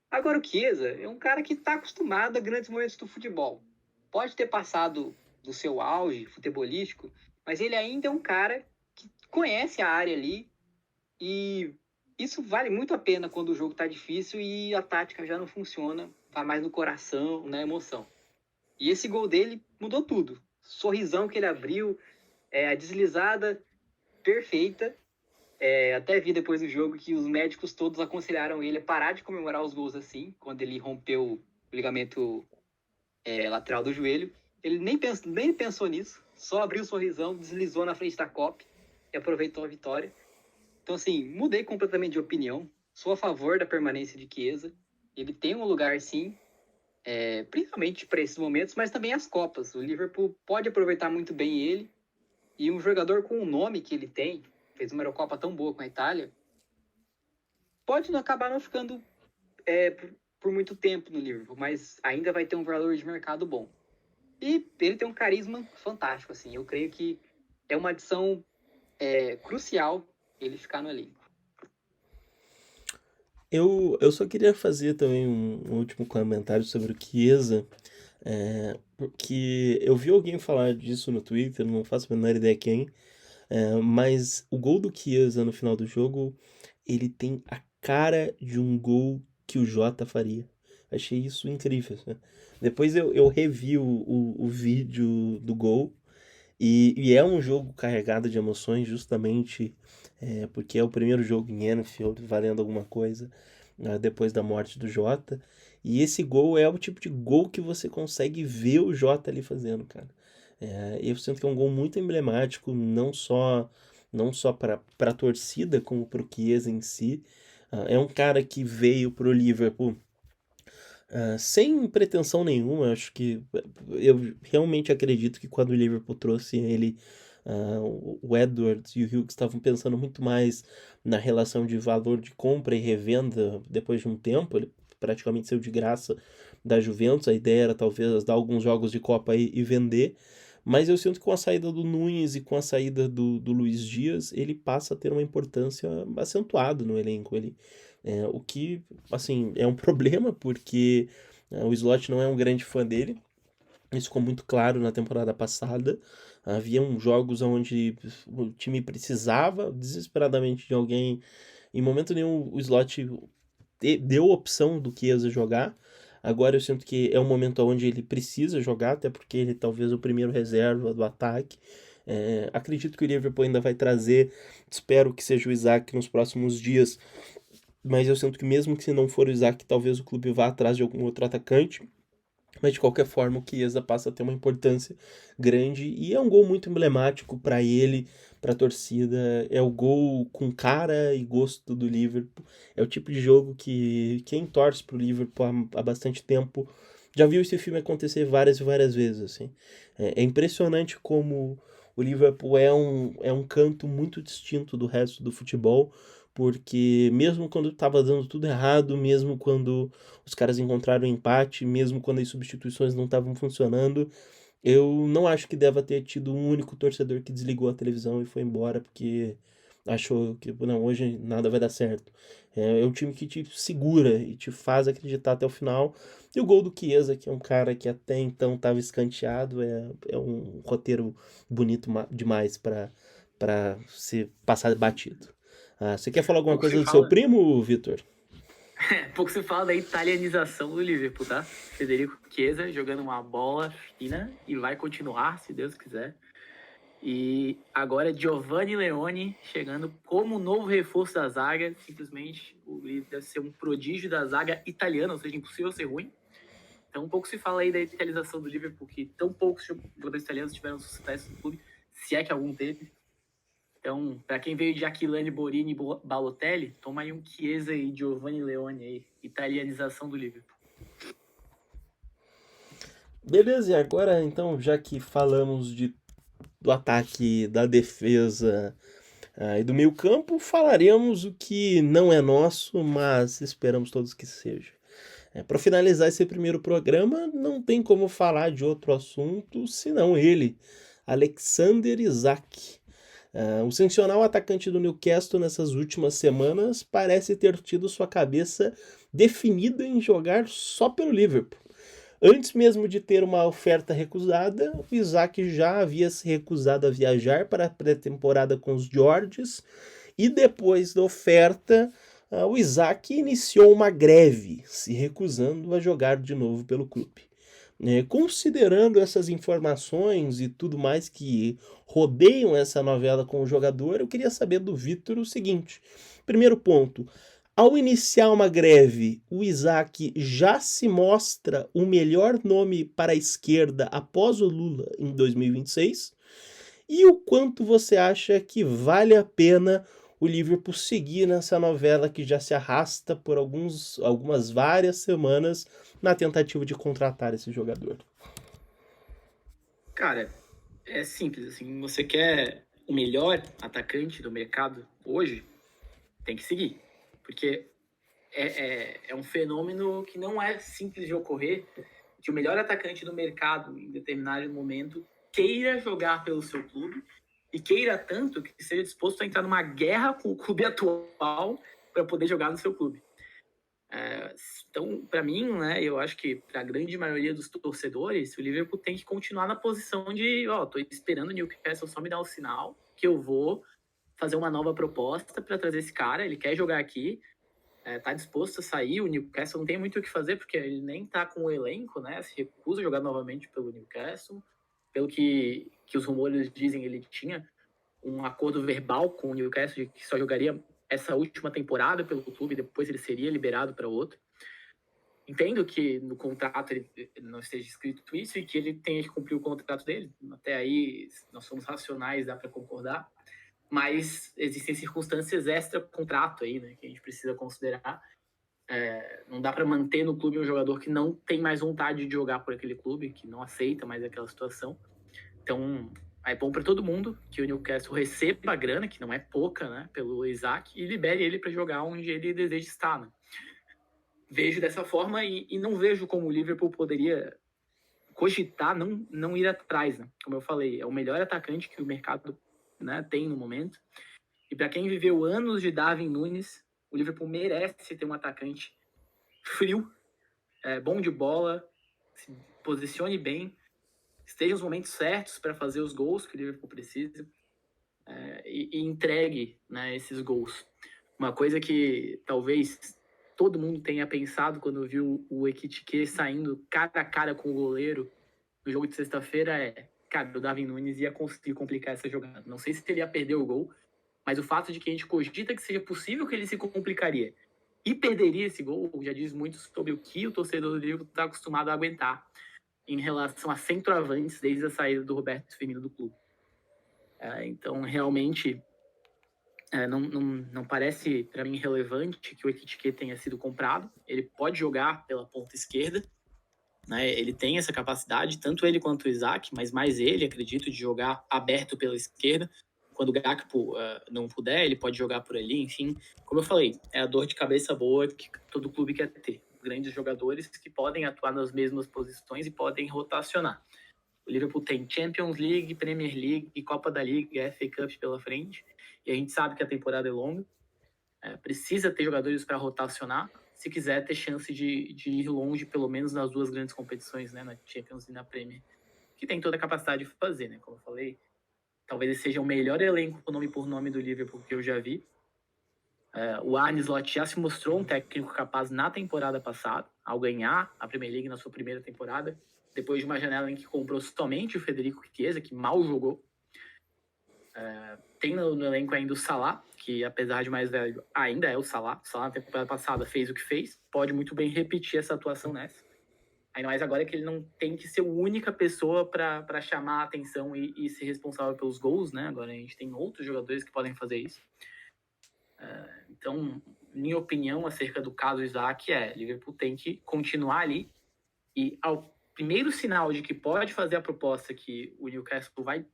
Agora o Chiesa é um cara que está acostumado a grandes momentos do futebol. Pode ter passado do seu auge futebolístico, mas ele ainda é um cara que conhece a área ali e isso vale muito a pena quando o jogo está difícil e a tática já não funciona, vai mais no coração, na emoção. E esse gol dele mudou tudo. Sorrisão que ele abriu, a deslizada perfeita. Até vi depois do jogo que os médicos todos aconselharam ele a parar de comemorar os gols assim, quando ele rompeu o ligamento lateral do joelho. Ele nem pensou nisso, só abriu o sorrisão, deslizou na frente da Copa e aproveitou a vitória. Então, assim, mudei completamente de opinião. Sou a favor da permanência de Chiesa. Ele tem um lugar, sim, principalmente para esses momentos, mas também as Copas. O Liverpool pode aproveitar muito bem ele. E um jogador com o nome que ele tem, fez uma Eurocopa tão boa com a Itália, pode acabar não ficando por muito tempo no Liverpool, mas ainda vai ter um valor de mercado bom. E ele tem um carisma fantástico, assim. Eu creio que é uma adição crucial ele ficar no elenco. Eu só queria fazer também um último comentário sobre o Chiesa, porque eu vi alguém falar disso no Twitter, não faço a menor ideia quem, mas o gol do Chiesa no final do jogo, ele tem a cara de um gol que o Jota faria. Achei isso incrível, né? Depois eu revi o vídeo do gol, e é um jogo carregado de emoções, justamente porque é o primeiro jogo em Anfield, valendo alguma coisa, depois da morte do Jota. E esse gol é o tipo de gol que você consegue ver o Jota ali fazendo, cara. Eu sinto que é um gol muito emblemático, não só para a torcida, como para o Chiesa em si. É um cara que veio pro Liverpool sem pretensão nenhuma. Eu realmente acredito que quando o Liverpool trouxe ele, o Edwards e o Hughes estavam pensando muito mais na relação de valor de compra e revenda depois de um tempo. Ele praticamente saiu de graça da Juventus. A ideia era talvez dar alguns jogos de Copa e vender. Mas eu sinto que com a saída do Nunes e com a saída do Luiz Dias, ele passa a ter uma importância acentuada no elenco. O que, assim, é um problema, porque o Slot não é um grande fã dele. Isso ficou muito claro na temporada passada. Haviam jogos onde o time precisava desesperadamente de alguém. Em momento nenhum o Slot deu a opção do Chiesa jogar. Agora eu sinto que é um momento onde ele precisa jogar, até porque ele talvez o primeiro reserva do ataque. Acredito que o Liverpool ainda vai trazer, espero que seja o Isaac nos próximos dias, mas eu sinto que mesmo que se não for o Isaac, talvez o clube vá atrás de algum outro atacante. Mas de qualquer forma, o Chiesa passa a ter uma importância grande e é um gol muito emblemático para ele, para a torcida. É o gol com cara e gosto do Liverpool. É o tipo de jogo que quem torce pro Liverpool há bastante tempo já viu esse filme acontecer várias e várias vezes, assim. É impressionante como o Liverpool é um canto muito distinto do resto do futebol, porque mesmo quando estava dando tudo errado, mesmo quando os caras encontraram um empate, mesmo quando as substituições não estavam funcionando, eu não acho que deva ter tido um único torcedor que desligou a televisão e foi embora porque achou que não, hoje nada vai dar certo. É um time que te segura e te faz acreditar até o final. E o gol do Chiesa, que é um cara que até então estava escanteado, é um roteiro bonito demais para ser passado batido. Você quer falar alguma Pouco coisa se do seu fala. primo, Vitor? Pouco se fala da italianização do Liverpool, tá? Federico Chiesa jogando uma bola fina e vai continuar, se Deus quiser. E agora Giovanni Leone chegando como novo reforço da zaga. Simplesmente ele deve ser um prodígio da zaga italiana, ou seja, impossível ser ruim. Então, um pouco se fala aí da italianização do Liverpool, que tão poucos jogadores italianos tiveram sucesso no clube, se é que algum teve. Então, para quem veio de Aquilani, Borini e Balotelli, toma aí um Chiesa e Giovanni Leone aí, italianização do Liverpool. Beleza, e agora então, já que falamos do ataque, da defesa e do meio campo, falaremos o que não é nosso, mas esperamos todos que seja. Para finalizar esse primeiro programa, não tem como falar de outro assunto senão ele, Alexander Isak. O sensacional atacante do Newcastle nessas últimas semanas parece ter tido sua cabeça definida em jogar só pelo Liverpool. Antes mesmo de ter uma oferta recusada, o Isak já havia se recusado a viajar para a pré-temporada com os Georges e depois da oferta, o Isak iniciou uma greve, se recusando a jogar de novo pelo clube. Considerando essas informações e tudo mais que rodeiam essa novela com o jogador, eu queria saber do Vitor o seguinte. Primeiro ponto, ao iniciar uma greve, o Isak já se mostra o melhor nome para a esquerda após o Lula em 2026? E o quanto você acha que vale a pena o Liverpool seguir nessa novela que já se arrasta por algumas várias semanas na tentativa de contratar esse jogador? Cara, é simples, assim, você quer o melhor atacante do mercado hoje, tem que seguir. Porque é um fenômeno que não é simples de ocorrer, que o melhor atacante do mercado, em determinado momento, queira jogar pelo seu clube e queira tanto que seja disposto a entrar numa guerra com o clube atual para poder jogar no seu clube. Então, para mim, né, eu acho que para a grande maioria dos torcedores, o Liverpool tem que continuar na posição de, tô esperando o Newcastle só me dar o sinal que eu vou fazer uma nova proposta para trazer esse cara, ele quer jogar aqui, tá disposto a sair, o Newcastle não tem muito o que fazer, porque ele nem tá com o elenco, né, se recusa a jogar novamente pelo Newcastle, pelo que os rumores dizem, ele tinha um acordo verbal com o Newcastle de que só jogaria essa última temporada pelo clube, depois ele seria liberado para outro. Entendo que no contrato ele não esteja escrito isso e que ele tenha que cumprir o contrato dele. Até aí, nós somos racionais, dá para concordar. Mas existem circunstâncias extra-contrato aí, né, que a gente precisa considerar. Não dá para manter no clube um jogador que não tem mais vontade de jogar por aquele clube, que não aceita mais aquela situação. Então, é bom para todo mundo que o Newcastle receba a grana, que não é pouca, né, pelo Isak, e libere ele para jogar onde ele deseja estar, né? Vejo dessa forma e não vejo como o Liverpool poderia cogitar não ir atrás, né? Como eu falei, é o melhor atacante que o mercado, né, tem no momento. E para quem viveu anos de Darwin Núñez, o Liverpool merece ter um atacante frio, bom de bola, se posicione bem, esteja nos momentos certos para fazer os gols que o Liverpool precisa e entregue, né, esses gols. Uma coisa que talvez todo mundo tenha pensado quando viu o Ekitike saindo cara a cara com o goleiro no jogo de sexta-feira cara, o Darwin Núñez ia conseguir complicar essa jogada. Não sei se ele ia perder o gol, mas o fato de que a gente cogita que seja possível que ele se complicaria e perderia esse gol já diz muito sobre o que o torcedor do Liverpool está acostumado a aguentar em relação a centroavantes desde a saída do Roberto Firmino do clube. Então, realmente, não parece para mim relevante que o Ekitike tenha sido comprado. Ele pode jogar pela ponta esquerda, né? Ele tem essa capacidade, tanto ele quanto o Isak, mas mais ele, acredito, de jogar aberto pela esquerda. Quando o Gakpo não puder, ele pode jogar por ali, enfim. Como eu falei, é a dor de cabeça boa que todo clube quer ter. Grandes jogadores que podem atuar nas mesmas posições e podem rotacionar. O Liverpool tem Champions League, Premier League, Copa da Liga, FA Cup pela frente. E a gente sabe que a temporada é longa. Precisa ter jogadores para rotacionar se quiser ter chance de ir longe, pelo menos nas duas grandes competições, né, na Champions e na Premier, que tem toda a capacidade de fazer, né? Como eu falei, talvez esse seja o melhor elenco nome por nome do Liverpool que eu já vi. O Arne Slot já se mostrou um técnico capaz na temporada passada, ao ganhar a Premier League na sua primeira temporada, depois de uma janela em que comprou somente o Federico Chiesa, que mal jogou. Tem no elenco ainda o Salah, que apesar de mais velho, ainda é o Salah. O Salah na temporada passada fez o que fez, pode muito bem repetir essa atuação nessa. Ainda mais agora que ele não tem que ser a única pessoa para chamar a atenção e ser responsável pelos gols, né? Agora a gente tem outros jogadores que podem fazer isso. Então, minha opinião acerca do caso Isaac Liverpool tem que continuar ali e ao primeiro sinal de que pode fazer a proposta que o Newcastle vai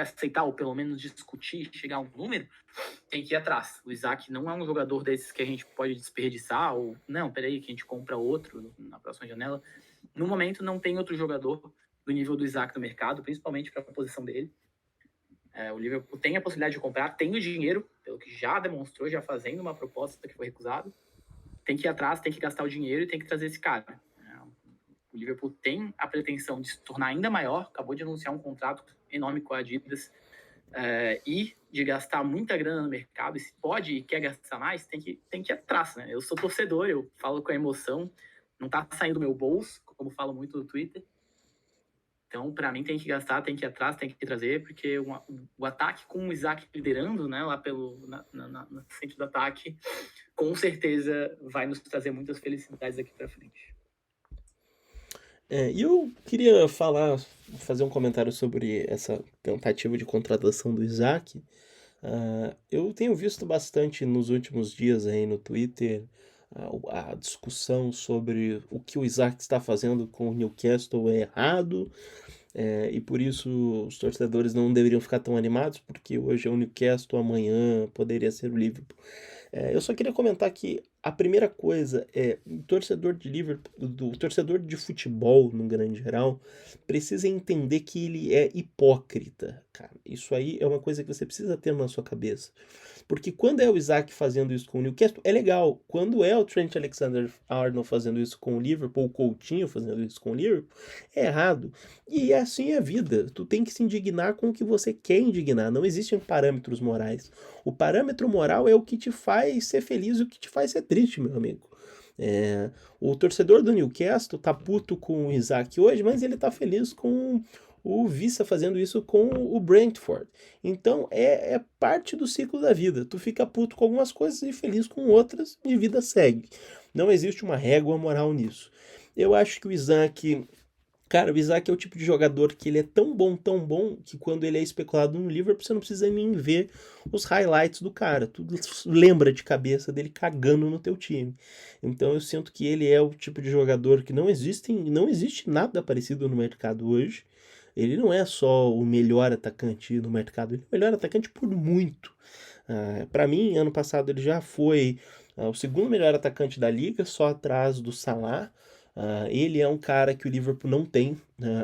aceitar, ou pelo menos discutir, chegar a um número, tem que ir atrás. O Isaac não é um jogador desses que a gente pode desperdiçar, ou não, peraí, que a gente compra outro na próxima janela. No momento, não tem outro jogador do nível do Isaac no mercado, principalmente para a posição dele. O Liverpool tem a possibilidade de comprar, tem o dinheiro, pelo que já demonstrou, já fazendo uma proposta que foi recusada. Tem que ir atrás, tem que gastar o dinheiro e tem que trazer esse cara. O Liverpool tem a pretensão de se tornar ainda maior, acabou de anunciar um contrato enorme com a Adidas, e de gastar muita grana no mercado, e se pode e quer gastar mais, tem que ir atrás, né? Eu sou torcedor, eu falo com a emoção, não tá saindo do meu bolso, como falo muito no Twitter. Então, para mim, tem que gastar, tem que ir atrás, tem que trazer, porque o ataque com o Isaac liderando, né, lá no centro do ataque, com certeza vai nos trazer muitas felicidades aqui para frente. E eu queria fazer um comentário sobre essa tentativa de contratação do Isaac. Eu tenho visto bastante nos últimos dias aí no Twitter a discussão sobre o que o Isaac está fazendo com o Newcastle é errado, e por isso os torcedores não deveriam ficar tão animados, porque hoje é o Newcastle, amanhã poderia ser o Liverpool. Eu só queria comentar que a primeira coisa é o torcedor de Liverpool, o torcedor de futebol, no grande geral, precisa entender que ele é hipócrita, cara. Isso aí é uma coisa que você precisa ter na sua cabeça. Porque quando é o Isaac fazendo isso com o Newcastle, é legal. Quando é o Trent Alexander-Arnold fazendo isso com o Liverpool, ou o Coutinho fazendo isso com o Liverpool, é errado. E assim é a vida. Tu tem que se indignar com o que você quer indignar. Não existem parâmetros morais. O parâmetro moral é o que te faz ser feliz e o que te faz ser triste, meu amigo. O torcedor do Newcastle tá puto com o Isaac hoje, mas ele tá feliz com o Vissa fazendo isso com o Brentford. Então é parte do ciclo da vida. Tu fica puto com algumas coisas e feliz com outras e a vida segue. Não existe uma régua moral nisso. Eu acho que o Isaac... Cara, o Isaac é o tipo de jogador que ele é tão bom, que quando ele é especulado no Liverpool, você não precisa nem ver os highlights do cara. Tu lembra de cabeça dele cagando no teu time. Então eu sinto que ele é o tipo de jogador que não existe nada parecido no mercado hoje. Ele não é só o melhor atacante no mercado, ele é o melhor atacante por muito. Para mim, ano passado ele já foi o segundo melhor atacante da liga, só atrás do Salah. Ele é um cara que o Liverpool não tem.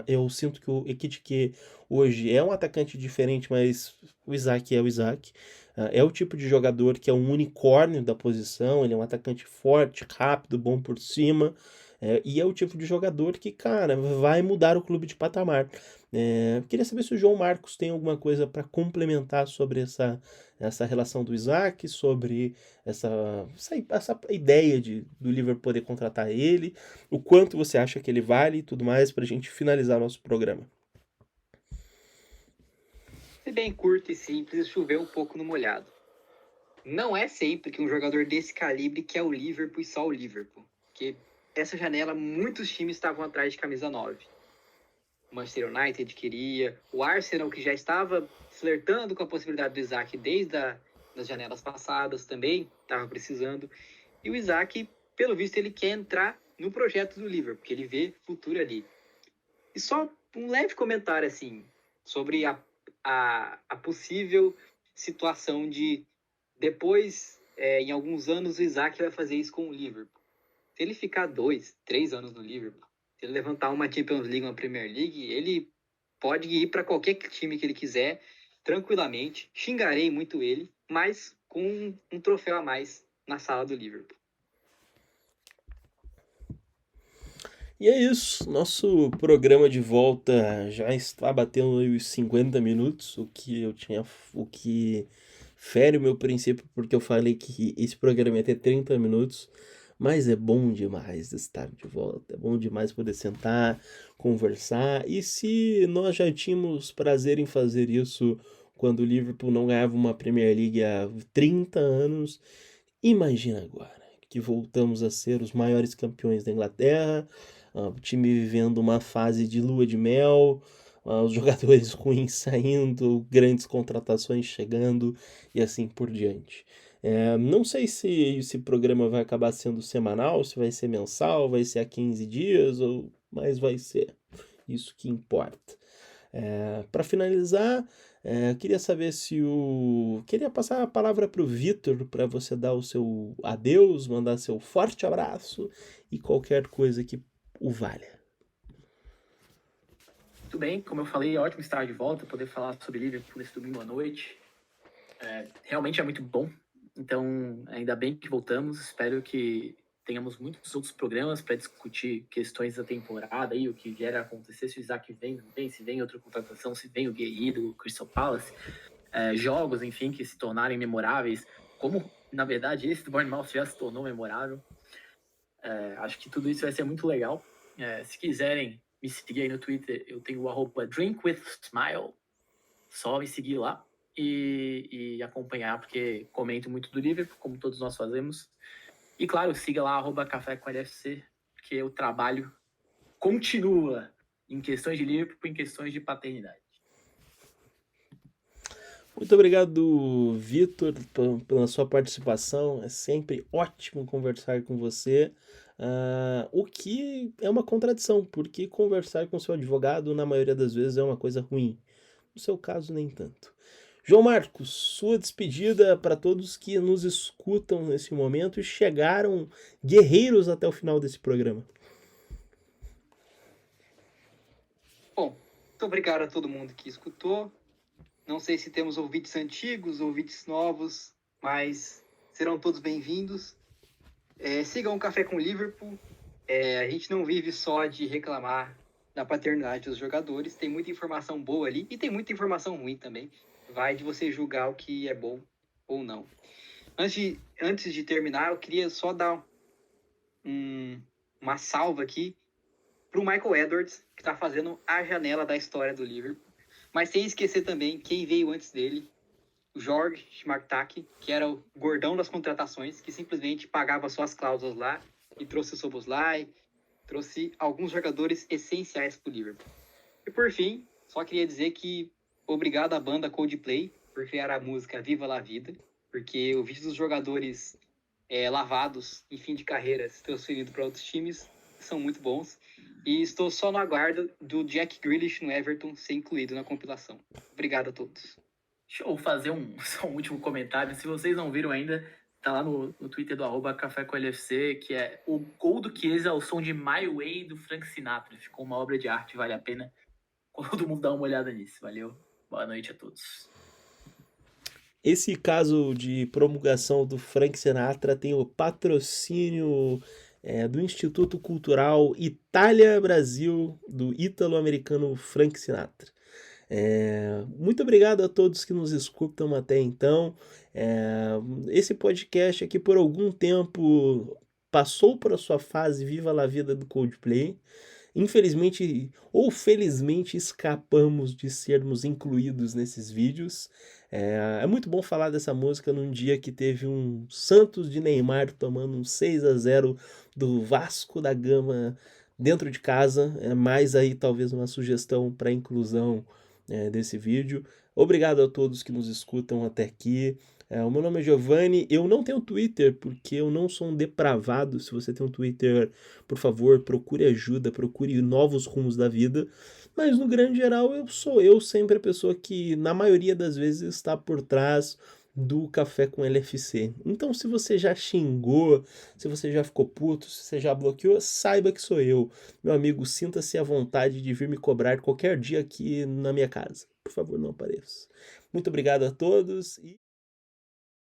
Eu sinto que o Ekitike hoje é um atacante diferente, mas o Isaac é o Isaac. É o tipo de jogador que é um unicórnio da posição. Ele é um atacante forte, rápido, bom por cima. E é o tipo de jogador que, cara, vai mudar o clube de patamar. Queria saber se o João Marcos tem alguma coisa para complementar sobre essa relação do Isaac, sobre essa ideia do Liverpool poder contratar ele, o quanto você acha que ele vale e tudo mais, para a gente finalizar nosso programa. Ser bem curto e simples, chover um pouco no molhado. Não é sempre que um jogador desse calibre quer o Liverpool e só o Liverpool. Porque essa janela, muitos times estavam atrás de camisa 9. O Manchester United queria, o Arsenal, que já estava flertando com a possibilidade do Isaac desde as janelas passadas, também estava precisando. E o Isaac, pelo visto, ele quer entrar no projeto do Liverpool, porque ele vê futuro ali. E só um leve comentário, assim, sobre a possível situação de depois, em alguns anos, o Isaac vai fazer isso com o Liverpool. Se ele ficar 2, 3 anos no Liverpool, se ele levantar uma Champions League, uma Premier League, ele pode ir para qualquer time que ele quiser, tranquilamente. Xingarei muito ele, mas com um troféu a mais na sala do Liverpool. E é isso, nosso programa de volta já está batendo os 50 minutos, o que fere o meu princípio porque eu falei que esse programa ia ter 30 minutos, mas é bom demais estar de volta, é bom demais poder sentar, conversar, e se nós já tínhamos prazer em fazer isso quando o Liverpool não ganhava uma Premier League há 30 anos, imagina agora que voltamos a ser os maiores campeões da Inglaterra, o time vivendo uma fase de lua de mel, os jogadores ruins saindo, grandes contratações chegando e assim por diante. Não sei se esse programa vai acabar sendo semanal, se vai ser mensal, vai ser a 15 dias, mas vai ser. Isso que importa. Para finalizar, eu queria saber se o. Queria passar a palavra para o Vitor para você dar o seu adeus, mandar seu forte abraço e qualquer coisa que o valha. Muito bem, como eu falei, é ótimo estar de volta, poder falar sobre Liverpool nesse domingo à noite. Realmente é muito bom. Então, ainda bem que voltamos. Espero que tenhamos muitos outros programas para discutir questões da temporada e o que vier a acontecer, se o Isaac vem, não vem, se vem outra contratação, se vem o Guerreiro, o Crystal Palace, jogos, enfim, que se tornarem memoráveis, como, na verdade, esse do Bournemouth já se tornou memorável. Acho que tudo isso vai ser muito legal. Se quiserem me seguir aí no Twitter, eu tenho o @drinkwithsmile, só me seguir lá e acompanhar, porque comento muito do Liverpool, como todos nós fazemos. E claro, siga lá @café com LFC, porque o trabalho continua em questões de Liverpool, em questões de paternidade. Muito obrigado, Vitor, pela sua participação. É sempre ótimo conversar com você. O que é uma contradição, porque conversar com seu advogado, na maioria das vezes, é uma coisa ruim. No seu caso, nem tanto. João Marcos, sua despedida para todos que nos escutam nesse momento e chegaram guerreiros até o final desse programa. Bom, muito obrigado a todo mundo que escutou. Não sei se temos ouvintes antigos, ouvintes novos, mas serão todos bem-vindos. Sigam o Café com Liverpool. A gente não vive só de reclamar da paternidade dos jogadores. Tem muita informação boa ali e tem muita informação ruim também. Vai de você julgar o que é bom ou não. Antes de terminar, eu queria só dar uma salva aqui para o Michael Edwards, que está fazendo a janela da história do Liverpool. Mas sem esquecer também quem veio antes dele, o George Schmartak, que era o gordão das contratações, que simplesmente pagava suas cláusulas lá e trouxe o Szoboszlai, trouxe alguns jogadores essenciais para o Liverpool. E por fim, só queria dizer que obrigado à banda Coldplay por criar a música Viva la Vida, porque o vídeo dos jogadores lavados em fim de carreira se transferindo para outros times são muito bons. E estou só no aguardo do Jack Grealish no Everton ser incluído na compilação. Obrigado a todos. Deixa eu fazer só um último comentário. Se vocês não viram ainda, tá lá no Twitter do @café com LFC, que é o gol do Chiesa ao som de My Way do Frank Sinatra. Ficou uma obra de arte, vale a pena todo mundo dar uma olhada nisso. Valeu, boa noite a todos. Esse caso de promulgação do Frank Sinatra tem o patrocínio do Instituto Cultural Itália-Brasil, do ítalo-americano Frank Sinatra. Muito obrigado a todos que nos escutam até então. Esse podcast aqui por algum tempo passou por a sua fase Viva la Vida do Coldplay. Infelizmente ou felizmente escapamos de sermos incluídos nesses vídeos. É muito bom falar dessa música num dia que teve um Santos de Neymar tomando um 6-0 do Vasco da Gama dentro de casa. Mais aí talvez uma sugestão para inclusão desse vídeo. Obrigado a todos que nos escutam até aqui. O meu nome é Giovanni, eu não tenho Twitter porque eu não sou um depravado. Se você tem um Twitter, por favor, procure ajuda, procure novos rumos da vida. Mas no grande geral eu sempre a pessoa que na maioria das vezes está por trás do Café com LFC. Então se você já xingou, se você já ficou puto, se você já bloqueou, saiba que sou eu. Meu amigo, sinta-se à vontade de vir me cobrar qualquer dia aqui na minha casa. Por favor, não apareça. Muito obrigado a todos e